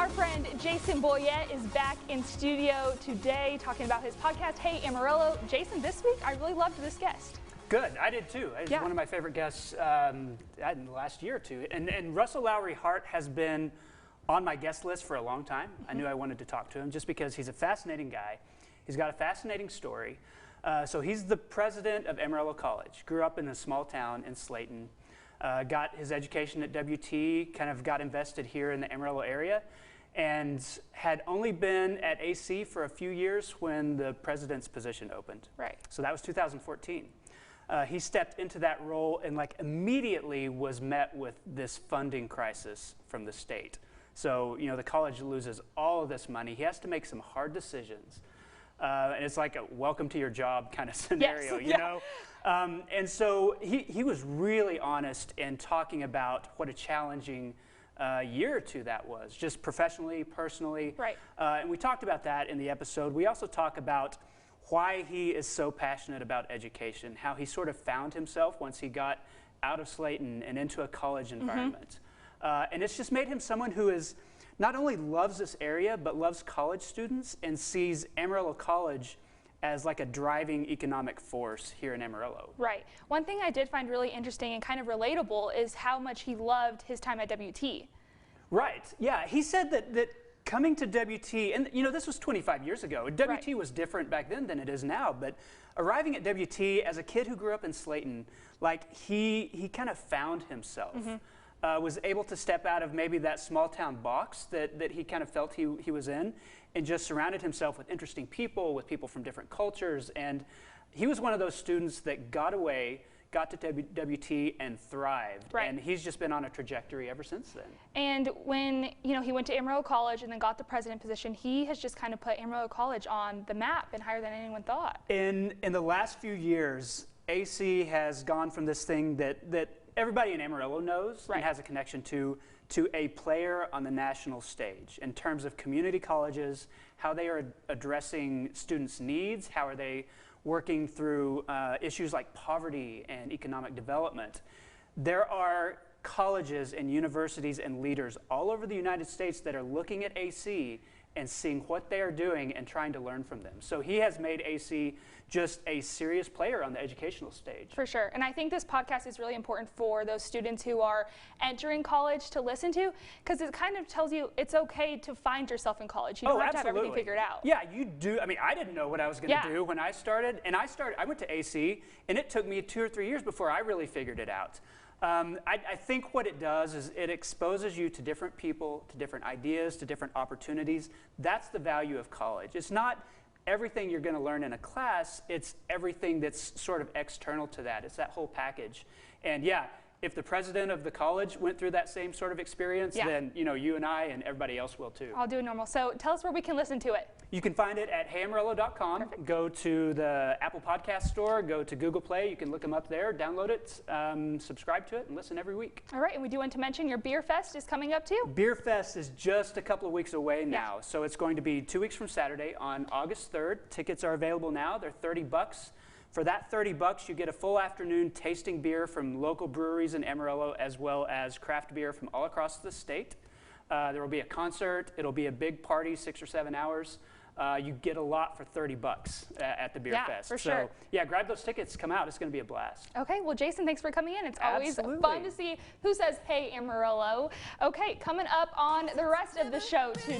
Our friend Jason Boyette is back in studio today talking about his podcast, Hey Amarillo. Jason, this week I really loved this guest. Good, I did too. He's one of my favorite guests in the last year or two. And Dr Lowery-Hart has been on my guest list for a long time. I knew I wanted to talk to him just because he's a fascinating guy. He's got a fascinating story. So he's the president of Amarillo College. Grew up in a small town in Slayton. Got his education at WT, kind of got invested here in the Amarillo area, and had only been at AC for a few years when the president's position opened. Right. So that was 2014. He stepped into that role and immediately was met with this funding crisis from the state. So, the college loses all of this money. He has to make some hard decisions. And it's like a welcome to your job kind of scenario, you know? And so he was really honest in talking about what a challenging year or two that was, just professionally, personally. Right. And we talked about that in the episode. We also talk about why he is so passionate about education, how he sort of found himself once he got out of Slayton and into a college environment. And it's just made him someone who is not only loves this area, but loves college students and sees Amarillo College as like a driving economic force here in Amarillo. Right. One thing I did find really interesting and kind of relatable is how much he loved his time at WT. Right. Yeah. He said that coming to WT, and this was 25 years ago. WT was different back then than it is now, but arriving at WT as a kid who grew up in Slayton, he kind of found himself. Was able to step out of maybe that small town box that he kind of felt he was in, and just surrounded himself with interesting people, with people from different cultures. And he was one of those students that got to WT and thrived. Right. And he's just been on a trajectory ever since then. And when he went to Amarillo College and then got the president position, he has just kind of put Amarillo College on the map and higher than anyone thought. In the last few years, AC has gone from this thing that everybody in Amarillo knows and has a connection to a player on the national stage in terms of community colleges, how they are addressing students' needs, how are they working through issues like poverty and economic development. There are colleges and universities and leaders all over the United States that are looking at AC and seeing what they are doing and trying to learn from them. So he has made AC just a serious player on the educational stage. For sure. And I think this podcast is really important for those students who are entering college to listen to, because it kind of tells you it's okay to find yourself in college. You don't have to have everything figured out. Yeah, you do. I mean, I didn't know what I was going to do when I started. And I went to AC, and it took me 2 or 3 years before I really figured it out. I think what it does is it exposes you to different people, to different ideas, to different opportunities. That's the value of college. It's not everything you're going to learn in a class. It's everything that's sort of external to that. It's that whole package. And yeah, if the president of the college went through that same sort of experience, then you and I and everybody else will too. I'll do it normal. So tell us where we can listen to it. You can find it at heyamarillo.com. Go to the Apple Podcast Store, go to Google Play. You can look them up there, download it, subscribe to it, and listen every week. All right, and we do want to mention your Beer Fest is coming up too. Beer Fest is just a couple of weeks away now. So it's going to be 2 weeks from Saturday on August 3rd. Tickets are available now. They're $30. For that $30, you get a full afternoon tasting beer from local breweries in Amarillo, as well as craft beer from all across the state. There will be a concert. It'll be a big party, 6 or 7 hours. You get a lot for $30 at the Beer Fest. For sure. So, yeah, grab those tickets. Come out. It's going to be a blast. Okay, well, Jason, thanks for coming in. It's always fun to see who says, hey, Amarillo. Okay, coming up on the rest of the show today.